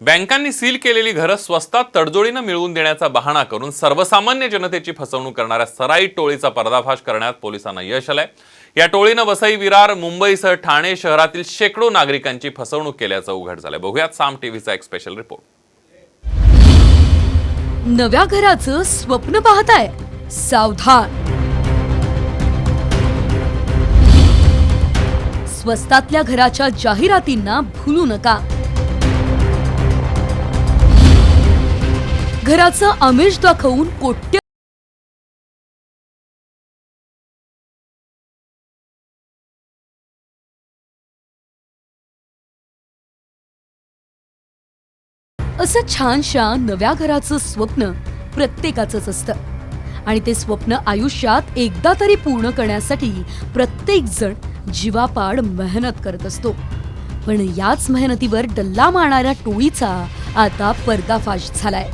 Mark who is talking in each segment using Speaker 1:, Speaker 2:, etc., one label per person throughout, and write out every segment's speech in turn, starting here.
Speaker 1: बँकांनी सील केलेली घरं स्वस्तात तडजोडीनं मिळवून देण्याचा बहाणा करून सर्वसामान्य जनतेची फसवणूक करणाऱ्या सराईत टोळीचा पर्दाफाश करण्यात पोलिसांना यश आलंय। या टोळीनं वसई, विरार, मुंबईसह ठाणे शहरातील शेकडो नागरिकांची फसवणूक केल्याचं उघड झालंय। बघूयात साम टीव्हीचा एक स्पेशल रिपोर्ट।
Speaker 2: नव्या घराचं स्वप्न पाहताय? सावधान, स्वस्तातल्या घराच्या जाहिरातींना भुलू नका। घराचं आमिष दाखवून कोट्य असं छानशा नव्या घराचं स्वप्न प्रत्येकाचंच असतं आणि ते स्वप्न आयुष्यात एकदा तरी पूर्ण करण्यासाठी प्रत्येक जण जीवापाड मेहनत करत असतो। पण याच मेहनतीवर डल्ला मारणाऱ्या टोळीचा आता पर्दाफाश झालाय।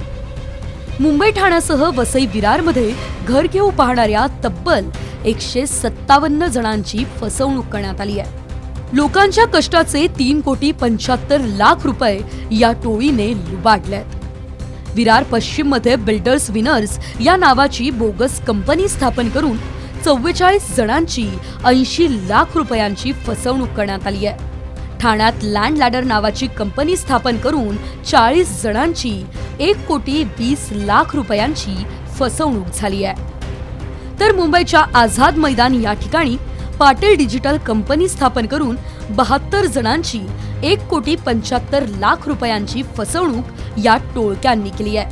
Speaker 2: मुंबई, ठाण्यासह वसई, विरारमध्ये घर घेऊ पाहणाऱ्या तब्बल 157 जणांची फसवणूक करण्यात आली आहे। लोकांच्या कष्टाचे 3,75,00,000 रुपये या टोळीने लुबाडलेत। विरार पश्चिम मध्ये बिल्डर्स विनर्स या नावाची बोगस कंपनी स्थापन करून 44 जणांची 80 लाख रुपयांची फसवणूक करण्यात आली आहे। ठाण्यात लँड लॅडर नावाची कंपनी स्थापन करून 40 जणांची 1,20,00,000 रुपयांची फसवणूक झाली आहे। तर मुंबईच्या आझाद मैदान या ठिकाणी पाटील डिजिटल कंपनी स्थापन करून 72 जणांची 1,75,00,000 रुपयांची फसवणूक या टोळक्यांनी केली आहे।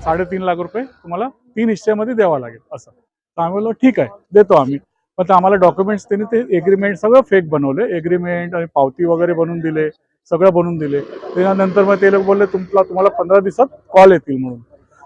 Speaker 3: 3.5 लाख रुपये तुम्हाला 3 हिस्स्यामध्ये द्यावा लागेल असं। आम्ही बोललो ठीक आहे देतो आम्ही, पण आम्हाला डॉक्युमेंट्स त्यांनी ते एग्रीमेंट सगळं फेक बनवले, एग्रीमेंट आणि पावती वगैरे बनवून दिले, सगळं बनवून दिले। त्यानंतर मग ते लोक बोलले तुम्हाला 15 दिवसात कॉल येतील म्हणून।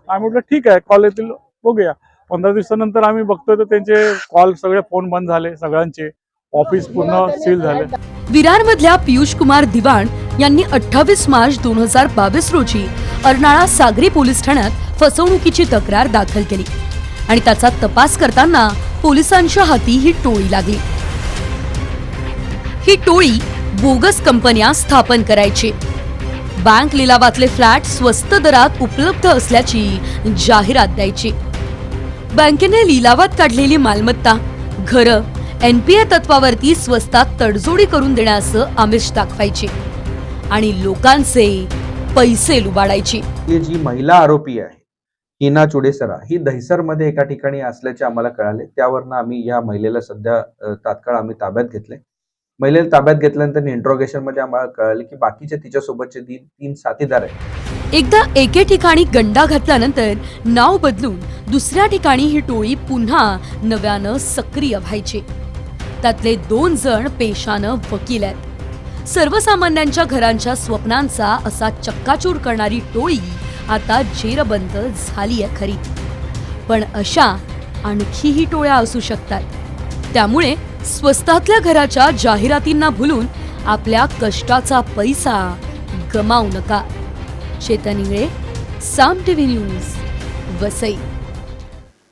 Speaker 3: आम्ही म्हटलं ठीक आहे कॉल येतील बघूया। 15 दिवसानंतर आम्ही बघतोय तर त्यांचे कॉल सगळे फोन बंद झाले, सगळ्यांचे ऑफिस पूर्ण सील झाले।
Speaker 2: विरार मधल्या पियुष कुमार दिवाण यांनी 28 मार्च 2022 रोजी अर्नाळा सागरी पोलीस ठाण्यात फसवणुकीची तक्रार दाखल केली आणि त्याचा तपास करताना पोलिसांच्या हाती ही टोळी लागली। ही टोळी बोगस कंपन्या स्थापन करायची, बँक लिलावातले फ्लॅट स्वस्त दरात उपलब्ध असल्याची जाहिरात द्यायची, बँकेने लिलावात काढलेली मालमत्ता, घरं NPA तत्वावरती स्वस्तात तडजोडी करून देण्याचं आमिष दाखवायची आणि लोकांचे पैसे लुबाडायची।
Speaker 4: ही जी महिला आरोपी आहे हिना चुडेसरा ही दहिसरमध्ये एका ठिकाणी असल्याचे आम्हाला कळाले। त्यावरनं आम्ही या महिलेला सध्या तात्काळ आम्ही ताब्यात घेतले। महिलेला ताब्यात घेतल्यानंतर इंट्रोगेशन मध्ये आम्हाला कळाले की बाकीचे तिच्यासोबतचे 3 साथीदार आहेत।
Speaker 2: एकदा एके ठिकाणी गंडा घातल्यानंतर नाव बदलून दुसऱ्या ठिकाणी ही टोळी पुन्हा नव्यानं सक्रिय व्हायची। त्यातले 2 जण पेशानं वकील आहेत। सर्वसामान्यांच्या घरांच्या स्वप्नांचा असा चक्काचूर करणारी टोळी आता जेरबंद झाली आहे खरी, पण अशा आणखीही टोळ्या असू शकतात। त्यामुळे स्वस्तातल्या घराच्या जाहिरातींना भुलून आपल्या कष्टाचा पैसा गमावू नका। चेतन इंगळे, साम टीव्ही न्यूज, वसई।